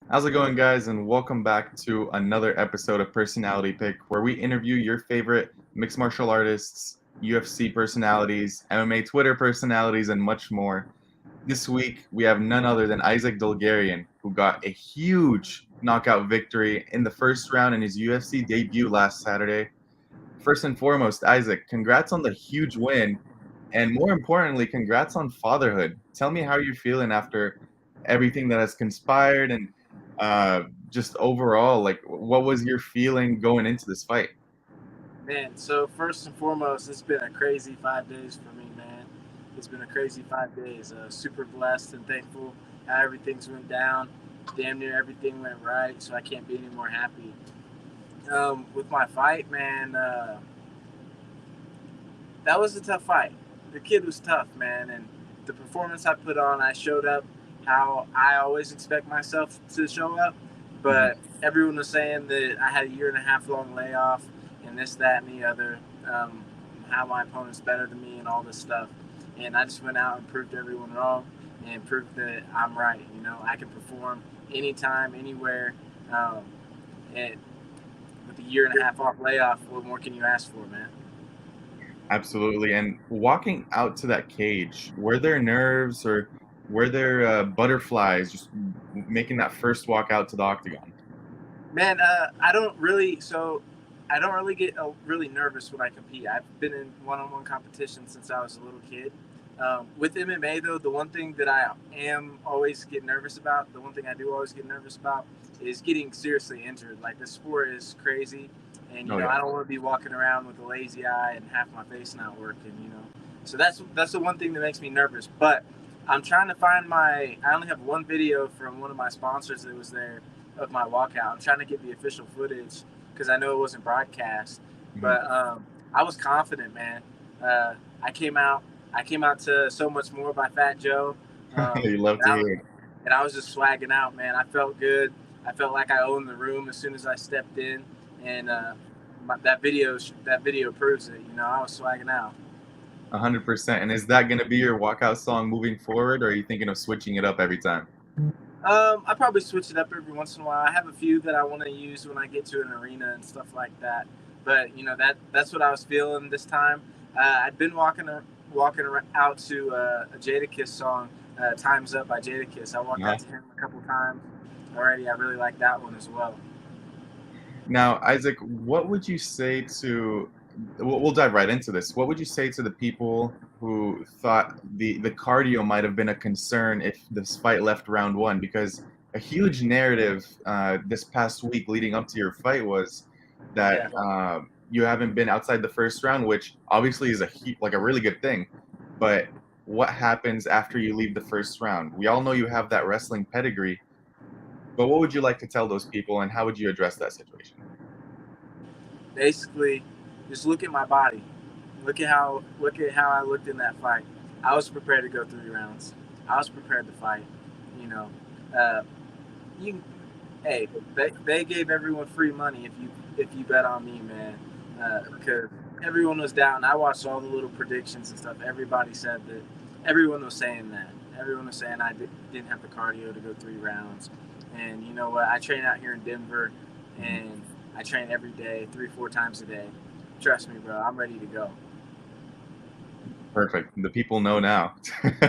How's it going, guys? And welcome back to another episode of Personality Pick, where we interview your favorite mixed martial artists, UFC personalities, MMA Twitter personalities, and much more. This week, we have none other than Isaac Dulgarian, who got a huge knockout victory in the first round in his UFC debut last Saturday. First and foremost, Isaac, congrats on the huge win, and more importantly, congrats on fatherhood. Tell me how you're feeling after everything that has conspired and just overall, like, what was your feeling going into this fight? Man, so first and foremost, it's been a crazy 5 days for me, man. It's been a crazy 5 days. Super blessed and thankful how everything's went down. Damn near everything went right, so I can't be any more happy. With my fight, man, that was a tough fight. The kid was tough, man, and the performance I put on, I showed up how I always expect myself to show up. Mhm. But everyone was saying that I had a year and a half long layoff and this, that, and the other. How my opponent's better than me and all this stuff. And I just went out and proved everyone wrong and proved that I'm right. You know, I can perform anytime, anywhere. Um, and with a year and a half off layoff, what more can you ask for, man? Absolutely. And walking out to that cage, were there nerves or were there butterflies just making that first walk out to the octagon? Man, I don't really get really nervous when I compete. I've been in one-on-one competition since I was a little kid. With MMA though, the one thing that I am always get nervous about, the one thing I do always get nervous about, is getting seriously injured. Like the sport is crazy, and Oh, I yeah. don't want to be walking around with a lazy eye and half my face not working. So that's the one thing that makes me nervous. But I'm trying to find my. I only have one video from one of my sponsors that was there of my walkout. I'm trying to get the official footage because I know it wasn't broadcast. Mhm. But I was confident, man. Uh, I came out. I came out to "So Much More" by Fat Joe, You love and to I hear was it. just swagging out, man. I felt good. I felt like I owned the room as soon as I stepped in, and that video proves it. I was swagging out. 100%. And is that going to be your walkout song moving forward, or are you thinking of switching it up every time? I probably switch it up every once in a while. I have a few that I want to use when I get to an arena and stuff like that. But that's what I was feeling this time. I'd been walking out to a Jadakiss song, "Time's Up" by Jadakiss. I walked Uh-huh. out to him a couple times already. I really like that one as well. Now, Isaac, what would you say to, we'll dive right into this. What would you say to the people who thought the cardio might have been a concern if this fight left round one? Because a huge narrative this past week leading up to your fight was that Yeah. you haven't been outside the first round, which obviously is like a really good thing. But what happens after you leave the first round? We all know you have that wrestling pedigree, but what would you like to tell those people, and how would you address that situation? Basically, just look at my body. Look at how I looked in that fight. I was prepared to go 3 rounds. I was prepared to fight. You know, uh, you hey, they gave everyone free money if you bet on me, man. Because everyone was down. I watched all the little predictions and stuff. Everybody said that. Everyone was saying that. Everyone was saying I didn't have the cardio to go 3 rounds. And you know what? I train out here in Denver, and I train every day, 3, 4 times a day. Trust me, bro. I'm ready to go. Perfect. The people know now,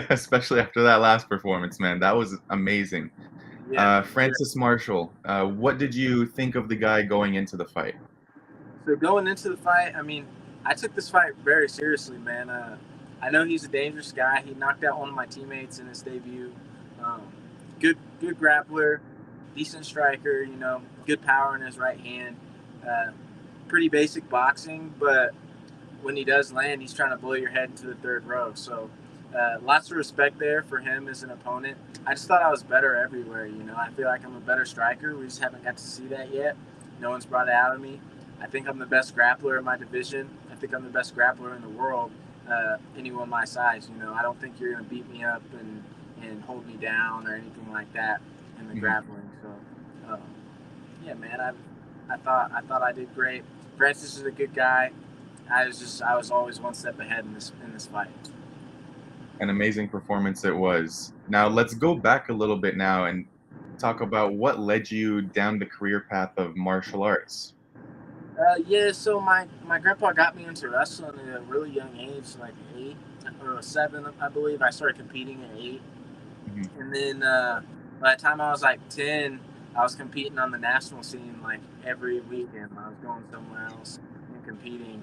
especially after that last performance, man. That was amazing. Yeah. Francis Marshall, what did you think of the guy going into the fight? So going into the fight, I mean, I took this fight very seriously, man. I know he's a dangerous guy. He knocked out one of my teammates in his debut. Um, good grappler, decent striker. Good power in his right hand. Uh, Pretty basic boxing, but when he does land, he's trying to blow your head into the third row. So lots of respect there for him as an opponent. I just thought I was better everywhere. I feel like I'm a better striker. We just haven't got to see that yet. No one's brought it out of me. I think I'm the best grappler in my division. I think I'm the best grappler in the world. Anyone my size, I don't think you're gonna beat me up and hold me down or anything like that in the Mhm. grappling. So, yeah, man, I thought I did great. Francis is a good guy. I was always one step ahead in this fight. An amazing performance it was. Now let's go back a little bit now and talk about what led you down the career path of martial arts. Yeah, so my grandpa got me into wrestling at a really young age, like 8 or 7, I believe. I started competing at 8. Mhm. And then by the time I was like 10, I was competing on the national scene like every weekend. I was going somewhere else and competing,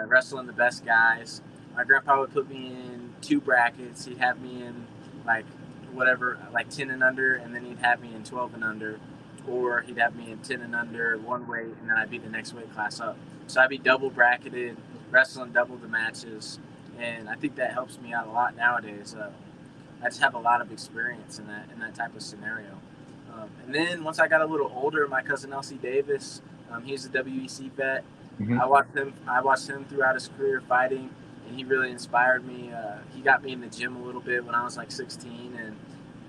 wrestling the best guys. My grandpa would put me in 2 brackets. He'd have me in like whatever, like 10 and under, and then he'd have me in 12 and under. Or he'd have me in 10 and under one weight, and then I'd be the next weight class up. So I'd be double bracketed, wrestling double the matches. And I think that helps me out a lot nowadays. I just have a lot of experience in that type of scenario. And then once I got a little older, my cousin Elsie Davis, he's a WEC vet. Mhm. I watched him throughout his career fighting, and he really inspired me. He got me in the gym a little bit when I was like 16, and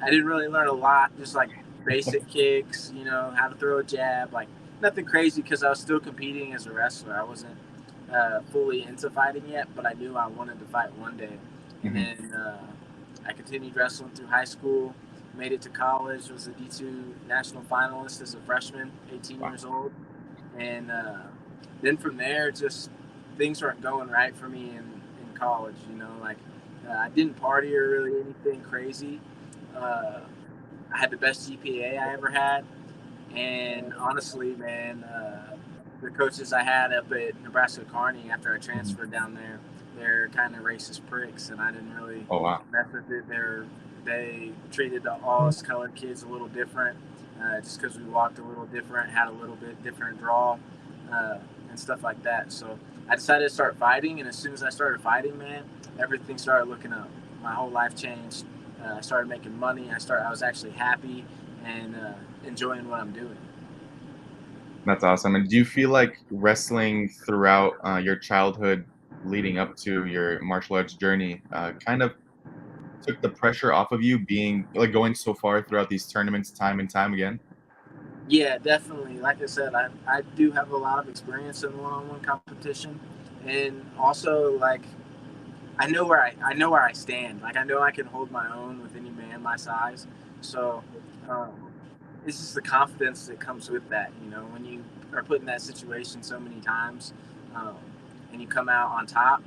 I didn't really learn a lot, just like basic kicks, how to throw a jab, like nothing crazy because I was still competing as a wrestler. I wasn't fully into fighting yet, but I knew I wanted to fight one day. And Mhm. then I continued wrestling through high school, made it to college, was a D2 national finalist as a freshman, 18 Wow. years old. And then from there, just things weren't going right for me in college, like I didn't party or really anything crazy. Uh, I had the best GPA I ever had. And honestly, man, the coaches I had up at Nebraska Kearney after I Mhm. transferred down there, they're kind of racist pricks, and I didn't really Oh wow. mess with it. They treated all us colored kids a little different, just because we walked a little different, had a little bit different draw, uh, and stuff like that. So I decided to start fighting, and as soon as I started fighting, man, everything started looking up. My whole life changed. I started making money. I was actually happy and enjoying what I'm doing. That's awesome. And do you feel like wrestling throughout your childhood leading up to your martial arts journey kind of took the pressure off of you being like going so far throughout these tournaments time and time again? Yeah, definitely. Like I said, I do have a lot of experience in one-on-one competition, and also like I know where I stand. Like I know I can hold my own with any man my size. So um, it's just the confidence that comes with that. When you are put in that situation so many times, um, and you come out on top,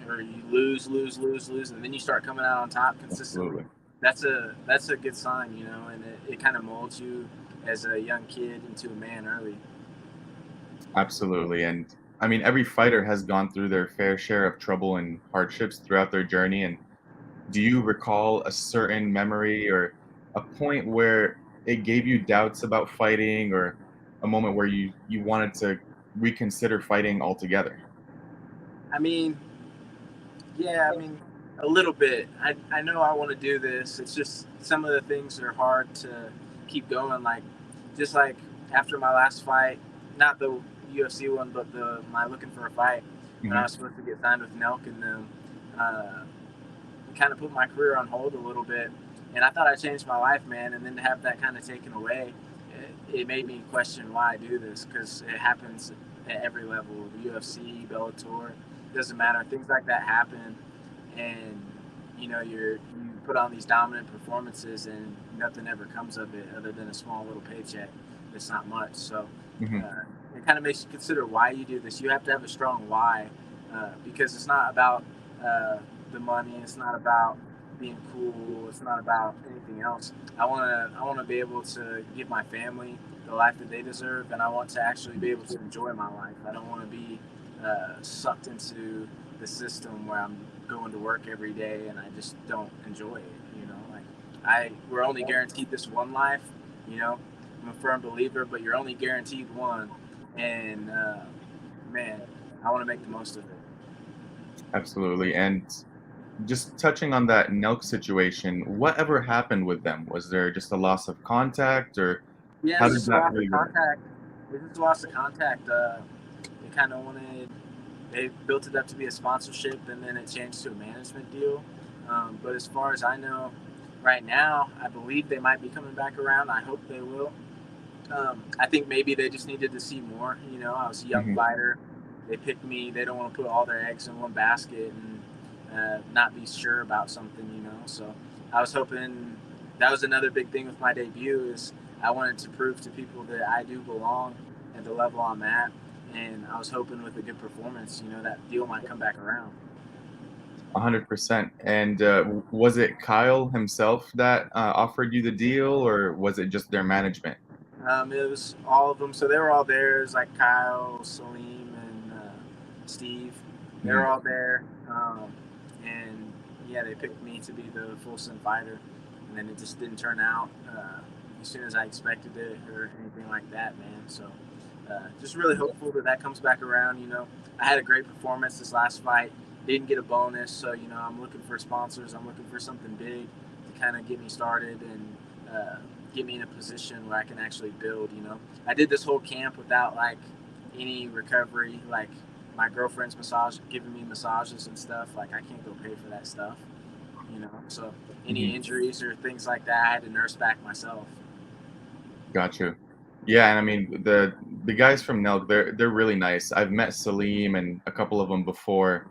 or you lose, and then you start coming out on top consistently. Absolutely. That's a good sign, and it kind of molds you as a young kid into a man early. Absolutely. And I mean, every fighter has gone through their fair share of trouble and hardships throughout their journey. And do you recall a certain memory or a point where it gave you doubts about fighting or a moment where you wanted to reconsider fighting altogether? I mean, yeah, a little bit. I know I want to do this. It's just some of the things are hard to keep going. Like, just like after my last fight, not the UFC one, but the my looking for a fight when I Mhm. was supposed to get signed with Nelk and them. Uh, kind of put my career on hold a little bit. And I thought I changed my life, man. And then to have that kind of taken away, it made me question why I do this because it happens at every level. The UFC, Bellator, doesn't matter. Things like that happen, and you put on these dominant performances, and nothing ever comes of it other than a small little paycheck. It's not much, so Mhm. uh, it kind of makes you consider why you do this. You have to have a strong why, because it's not about uh, the money. It's not about being cool. It's not about anything else. I want to be able to give my family the life that they deserve, and I want to actually be able to enjoy my life. I don't want to be sucked into the system where I'm going to work every day and I just don't enjoy it. Like we're only guaranteed this one life. You know, I'm a firm believer, but you're only guaranteed one, and man, I want to make the most of it. Absolutely. And just touching on that Nelk situation, whatever happened with them? Was there just a loss of contact or Yeah, how it's did just a that loss of really work? contact. It's just a loss of contact. They kind of wanted, they built it up to be a sponsorship, and then it changed to a management deal. But as far as I know, right now, I believe they might be coming back around. I hope they will. I think maybe they just needed to see more. I was a young Mhm. fighter. They picked me. They don't want to put all their eggs in one basket and not be sure about something. So I was hoping that was another big thing with my debut is I wanted to prove to people that I do belong at the level I'm at, and I was hoping with a good performance, that deal might come back around. 100%. And was it Kyle himself that offered you the deal, or was it just their management? It was all of them, so they were all there. It was like Kyle, Salim, and Steve. They were Mhm. all there, and yeah, they picked me to be the full send fighter, and then it just didn't turn out as soon as I expected it or anything like that, man. So just really hopeful that that comes back around. I had a great performance this last fight. Didn't get a bonus, so I'm looking for sponsors. I'm looking for something big to kind of get me started and get me in a position where I can actually build. I did this whole camp without like any recovery. Like my girlfriend's giving me massages and stuff. Like I can't go pay for that stuff. So any Mhm. injuries or things like that, I had to nurse back myself. Got you. Yeah, and I mean the guys from Nelk, they're really nice. I've met Salim and a couple of them before.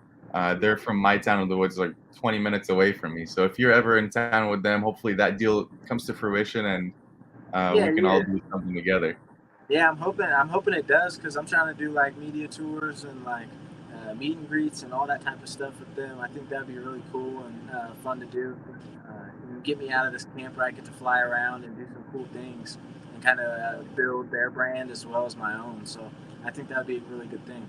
They're from my town in the woods, like 20 minutes away from me. So if you're ever in town with them, hopefully that deal comes to fruition and Yeah, we can all yeah. do something together. Yeah, I'm hoping it does because I'm trying to do like media tours and like meet and greets and all that type of stuff with them. I think that'd be really cool and fun to do. Get me out of this camp where I get to fly around and do some cool things and kind of build their brand as well as my own. So I think that'd be a really good thing.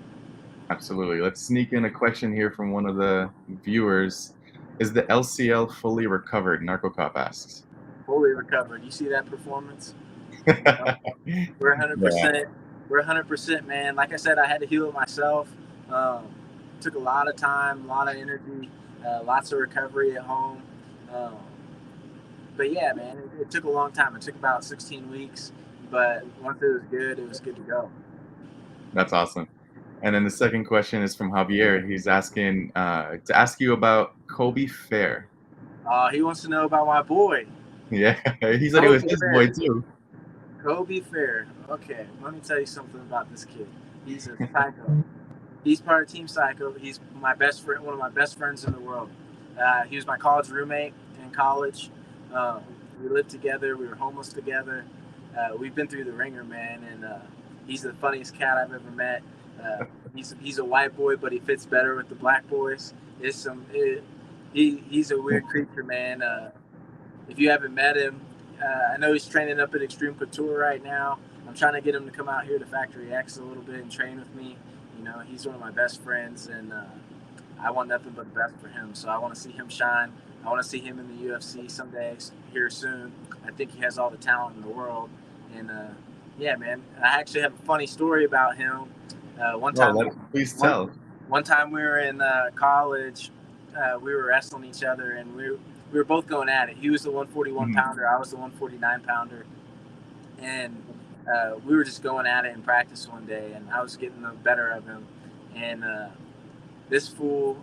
Absolutely. Let's sneak in a question here from one of the viewers. Is the LCL fully recovered? NarcoCop asks. Fully recovered. You see that performance? You know, we're Yeah. 100%. We're 100%, man. Like I said, I had to heal it myself. Um, took a lot of time, a lot of energy, lots of recovery at home. Um, but yeah, man, it took a long time. It took about 16 weeks, but once it was good to go. That's awesome. And then the second question is from Javier. He's asking to ask you about Kobe Fair. He wants to know about my boy, Yeah, he said it was Kobe his boy Fair. too. Kobe Fair. Okay, let me tell you something about this kid. He's a psycho. He's part of Team Psycho. He's my best friend, one of my best friends in the world. He was my college roommate in college. Um, we lived together. We were homeless together. We've been through the ringer, man, and he's the funniest cat I've ever met. Uh, he's a white boy, but he fits better with the black boys. He's a weird creature, man. If you haven't met him, I know he's training up at Extreme Couture right now. I'm trying to get him to come out here to Factory X a little bit and train with me. He's one of my best friends, and I want nothing but the best for him. So I want to see him shine. I want to see him in the UFC someday here soon. I think he has all the talent in the world. And yeah, man, I actually have a funny story about him. One Oh, time, please one tell. one time we were in college. We were wrestling each other, and we were both going at it. He was the 141 Mhm. pounder. I was the 149 pounder, and we were just going at it in practice one day, and I was getting the better of him, and this fool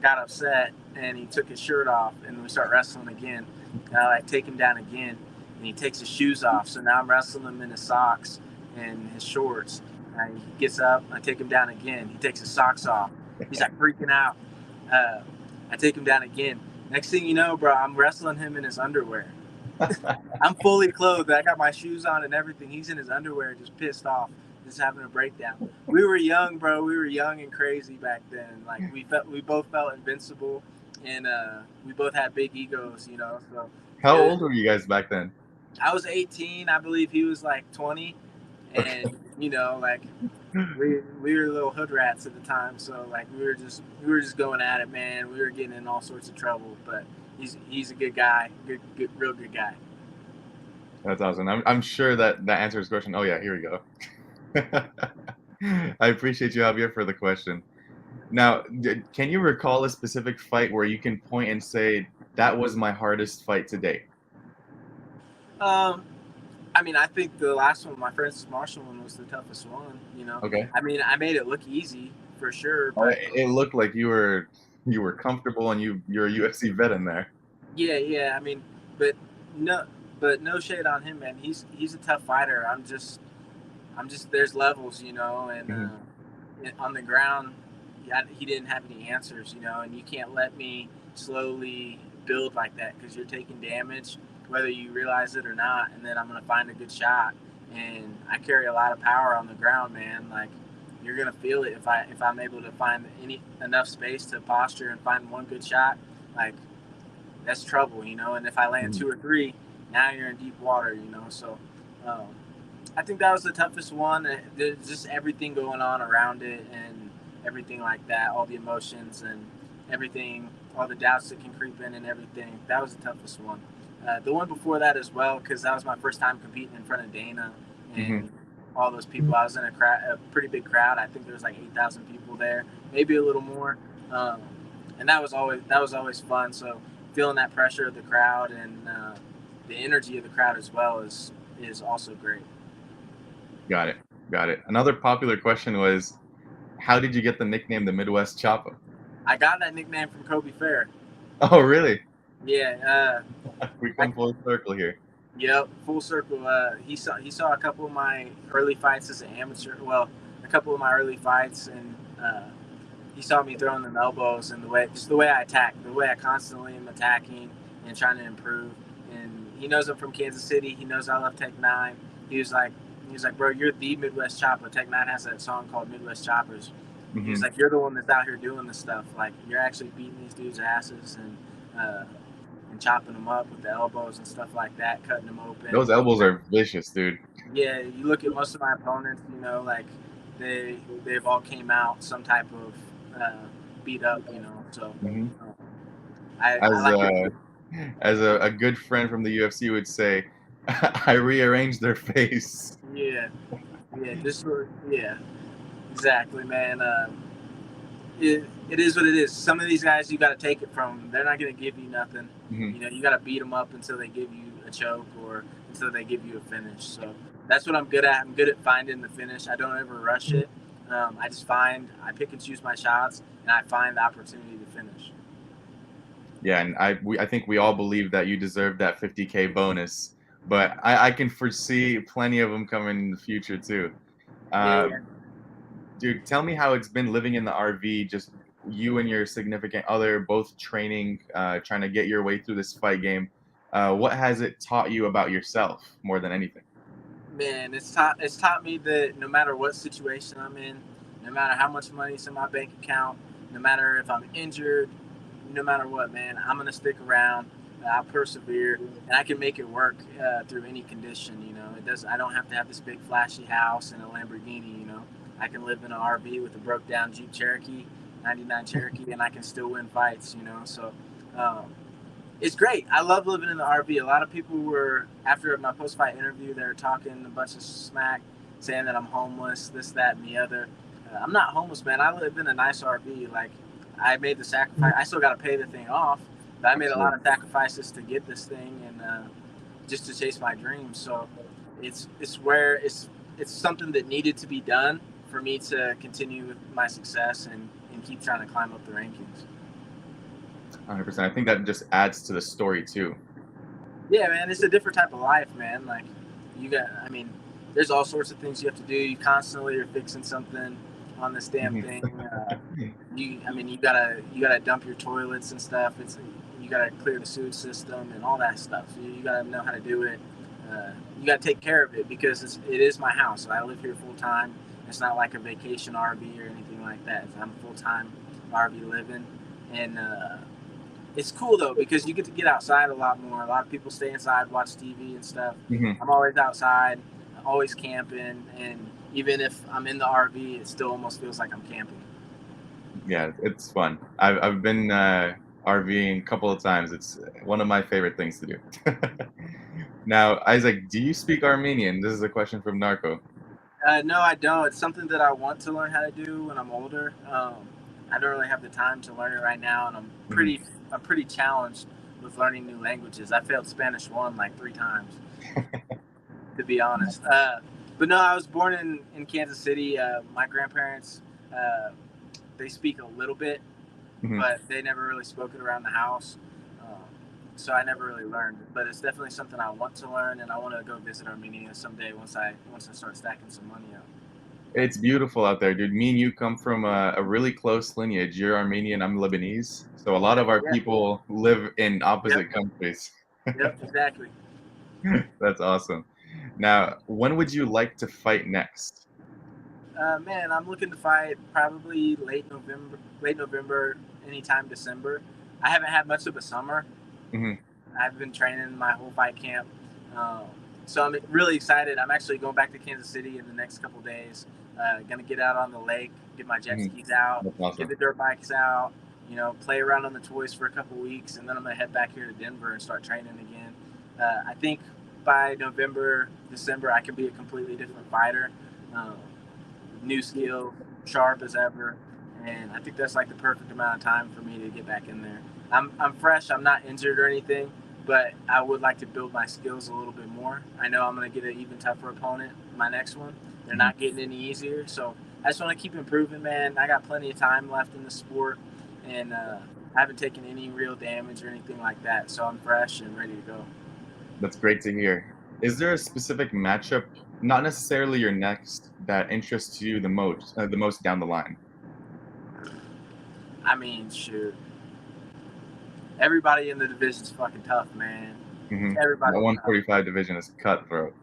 got upset and he took his shirt off, and we start wrestling again. And I like take him down again, and he takes his shoes off. So now I'm wrestling him in his socks and his shorts. And he gets up, I take him down again. He takes his socks off. He's like freaking out. I take him down again. Next thing you know, bro, I'm wrestling him in his underwear. I'm fully clothed. I got my shoes on and everything. He's in his underwear, just pissed off, just having a breakdown. We were young, bro. We were young and crazy back then. Like we both felt invincible, and we both had big egos, So How it, old were you guys back then? I was 18, I believe he was like 20, Okay. and like we were little hood rats at the time. So like we were just going at it, man. We were getting in all sorts of trouble, but he's a good guy, good, real good guy. That's awesome. I'm sure that answers the question. Oh yeah, here we go. I appreciate you, Javier, for the question. Now, can you recall a specific fight where you can point and say that was my hardest fight to date? Um, I mean, I think the last one, my Francis Marshall one, was the toughest one. Okay. I mean, I made it look easy for sure, Oh, but it looked like you were comfortable and you're a UFC vet in there. yeah, yeah. I mean, but no, but no shade on him, man. He's a tough fighter. I'm just there's levels, and Mhm. on the ground, he didn't have any answers, and you can't let me slowly build like that because you're taking damage. whether you realize it or not. And then I'm gonna find a good shot. And I carry a lot of power on the ground, man. Like you're gonna feel it if I'm able to find enough space to posture and find one good shot. Like that's trouble, you know. And if I land two or three, now you're in deep water, you know. So um, I think that was the toughest one. There's just everything going on around it and everything like that, all the emotions and everything, all the doubts that can creep in and everything. That was the toughest one. The one before that as well, because that was my first time competing in front of Dana and all those people. I was in a pretty big crowd. I think there was like 8,000 people there, maybe a little more. And that was always fun. So feeling that pressure of the crowd and the energy of the crowd as well is also great. Got it. Another popular question was, how did you get the nickname the Midwest Choppa? I got that nickname from Kobe Fair. Oh, really? Yeah. We come full circle here. Yep, full circle. He saw a couple of my early fights as an amateur. Well, a couple of my early fights, and he saw me throwing them elbows and the way I attack, the way I constantly am attacking and trying to improve. And he knows I'm from Kansas City. He knows I love Tech 9. He was like, bro, you're the Midwest Chopper. Tech 9 has that song called Midwest Choppers. He was like, you're the one that's out here doing this stuff. Like, you're actually beating these dudes' asses and chopping them up with the elbows and stuff like that, cutting them open. Those elbows are vicious, dude. Yeah, you look at most of my opponents, you know, like they've all came out some type of beat up, you know. So as a good friend from the UFC would say, I rearranged their face. Yeah, exactly, man. It is what it is. Some of these guys you got to take it from. They're not going to give you nothing. You know, you got to beat them up until they give you a choke or until they give you a finish. So that's what I'm good at. I'm good at finding the finish. I don't ever rush it. I pick and choose my shots, and I find the opportunity to finish. Yeah, and I think we all believe that you deserve that $50K bonus, but I can foresee plenty of them coming in the future too. Dude, tell me how it's been living in the RV, just you and your significant other both training, trying to get your way through this fight game. What has it taught you about yourself more than anything? Man, it's taught me that no matter what situation I'm in, no matter how much money's in my bank account, no matter if I'm injured, no matter what, man, I'm gonna stick around. I'll persevere, and I can make it work through any condition. You know, I don't have to have this big flashy house and a Lamborghini. You know, I can live in an RV with a broke down Jeep Cherokee, '99 Cherokee, and I can still win fights. You know, so it's great. I love living in the RV. A lot of people were, after my post fight interview, they were talking a bunch of smack, saying that I'm homeless, this, that, and the other. I'm not homeless, man. I live in a nice RV. Like, I made the sacrifice. I still got to pay the thing off, but I made a lot of sacrifices to get this thing and just to chase my dreams. So it's something that needed to be done for me to continue with my success and keep trying to climb up the rankings. 100%. I think that just adds to the story too. Yeah, man, it's a different type of life, man. Like there's all sorts of things you have to do. You constantly are fixing something on this damn thing. You gotta dump your toilets and stuff. You gotta clear the sewage system and all that stuff. So you gotta know how to do it. You gotta take care of it because it is my house. I live here full time. It's not like a vacation RV or anything like that. I'm full time RV living, and it's cool though because you get to get outside a lot more. A lot of people stay inside, watch TV and stuff. I'm always outside, always camping, and even if I'm in the RV, it still almost feels like I'm camping. Yeah, it's fun. I've been RVing a couple of times. It's one of my favorite things to do. Now, Isaac, do you speak Armenian? This is a question from Narco. No, I don't. It's something that I want to learn how to do when I'm older. I don't really have the time to learn it right now, and I'm pretty challenged with learning new languages. I failed Spanish 1 like 3 times, to be honest. But no, I was born in Kansas City. My grandparents, they speak a little bit, but they never really spoke it around the house. So I never really learned. But it's definitely something I want to learn, and I want to go visit Armenia someday once I start stacking some money up. It's beautiful out there, dude. Me and you come from a really close lineage. You're Armenian, I'm Lebanese. So a lot of our people live in opposite countries. Yep, exactly. That's awesome. Now, when would you like to fight next? Man, I'm looking to fight probably late November, anytime December. I haven't had much of a summer. Hmm. I've been training my whole fight camp. Um, so I'm really excited. I'm actually going back to Kansas City in the next couple days. Gonna get out on the lake, get my jet Hmm. skis out, That's get awesome. the dirt bikes out, play around on the toys for a couple weeks, and then I'm gonna head back here to Denver and start training again. I think by November, December, I can be a completely different fighter. Um, New skill, sharp as ever, and I think that's like the perfect amount of time for me to get back in there. I'm fresh. I'm not injured or anything, but I would like to build my skills a little bit more. I know I'm going to get an even tougher opponent. My next one, they're Mhm. not getting any easier, so I just want to keep improving, man. I got plenty of time left in the sport, and I haven't taken any real damage or anything like that, so I'm fresh and ready to go. That's great to hear. Is there a specific matchup, not necessarily your next, that interests you the most down the line? I mean, shoot, everybody in the division's fucking tough, man. Hmm. The Everybody's tough. 145 division is cutthroat.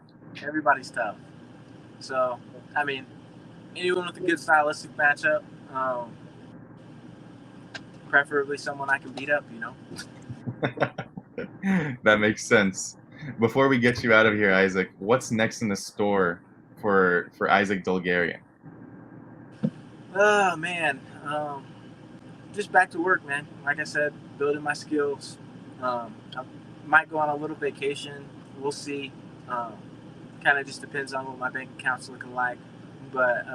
Everybody's tough. So, I mean, anyone with a good stylistic matchup, um, preferably someone I can beat up, you know? That makes sense. Before we get you out of here, Isaac, what's next in the store for Isaac Dulgarian? Oh, man. Just back to work, man. Like I said, building my skills. I might go on a little vacation. We'll see. Um, kind of just depends on what my bank account's looking like. But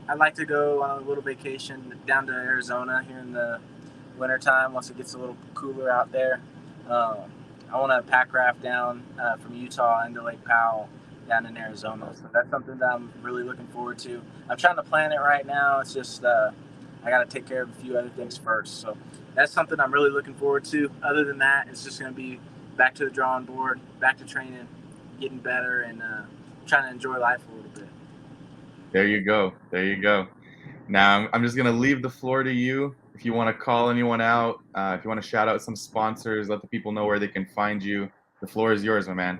I'd like to go on a little vacation down to Arizona here in the wintertime once it gets a little cooler out there. Um, I want to pack raft down from Utah into Lake Powell down in Arizona. So that's something that I'm really looking forward to. I'm trying to plan it right now. It's just I got to take care of a few other things first. So that's something I'm really looking forward to. Other than that, it's just going to be back to the drawing board, back to training, getting better, and trying to enjoy life a little bit. There you go. There you go. Now, I'm just going to leave the floor to you. If you want to call anyone out, if you want to shout out some sponsors, let the people know where they can find you. The floor is yours, my man.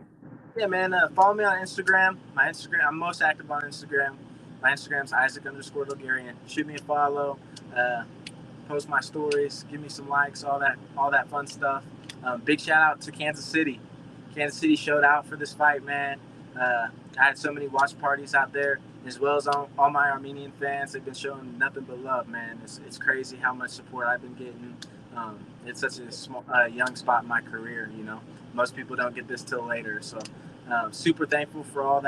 Yeah, man. Follow me on Instagram. I'm most active on Instagram. My Instagram's Isaac_Dulgarian. Shoot me a follow. Uh, Post my stories. Give me some likes. All that fun stuff. Big shout out to Kansas City. Kansas City showed out for this fight, man. I had so many watch parties out there, as well as all my Armenian fans. They've been showing nothing but love, man. It's crazy how much support I've been getting. It's such a young spot in my career. Most people don't get this till later. So, super thankful for all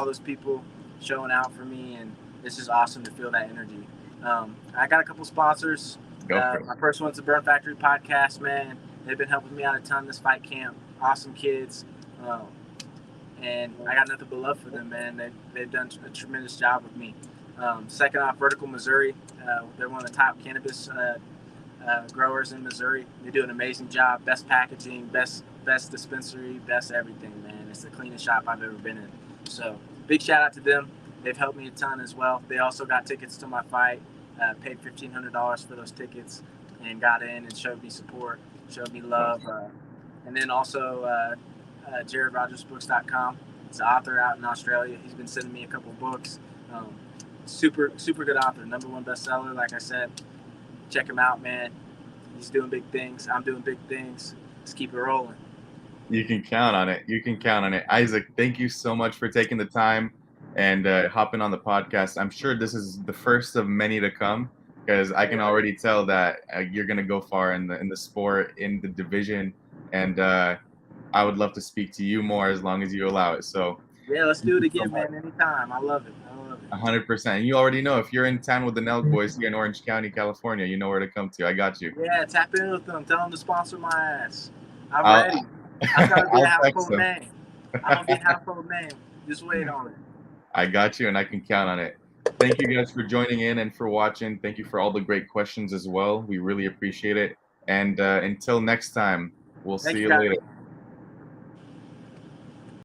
those people showing out for me, and it's just awesome to feel that energy. I got a couple sponsors. Go for it. My first one's the Burn Factory podcast, man. They've been helping me out a ton this fight camp. Awesome kids. And I got nothing but love for them, man. They've done a tremendous job with me. Second off, Vertical Missouri. They're one of the top cannabis growers in Missouri. They do an amazing job. Best packaging, best dispensary, best everything, man. It's the cleanest shop I've ever been in. So big shout out to them. They've helped me a ton as well. They also got tickets to my fight. Paid $1,500 for those tickets and got in and showed me support, showed me love. And then also JaredRogersBooks.com. He's an author out in Australia. He's been sending me a couple books. Super good author, #1 bestseller. Like I said, check him out, man. He's doing big things. I'm doing big things. Let's keep it rolling. You can count on it. You can count on it. Isaac, thank you so much for taking the time and hopping on the podcast. I'm sure this is the first of many to come because I can already tell that you're going to go far in the sport, in the division, and I would love to speak to you more as long as you allow it. So yeah, let's do it again, so man. Anytime. I love it. 100%. And you already know if you're in town with the Nelk Boys here in Orange County, California, you know where to come to. I got you. Yeah, tap in with them. Tell them to sponsor my ass. I'm I'll- ready. I'm trying to be a I'll text household them. name. I'm gonna be a household name. Just wait on it. I got you, and I can count on it. Thank you guys for joining in and for watching. Thank you for all the great questions as well. We really appreciate it. And until next time, we'll Thank see you, you guys. later.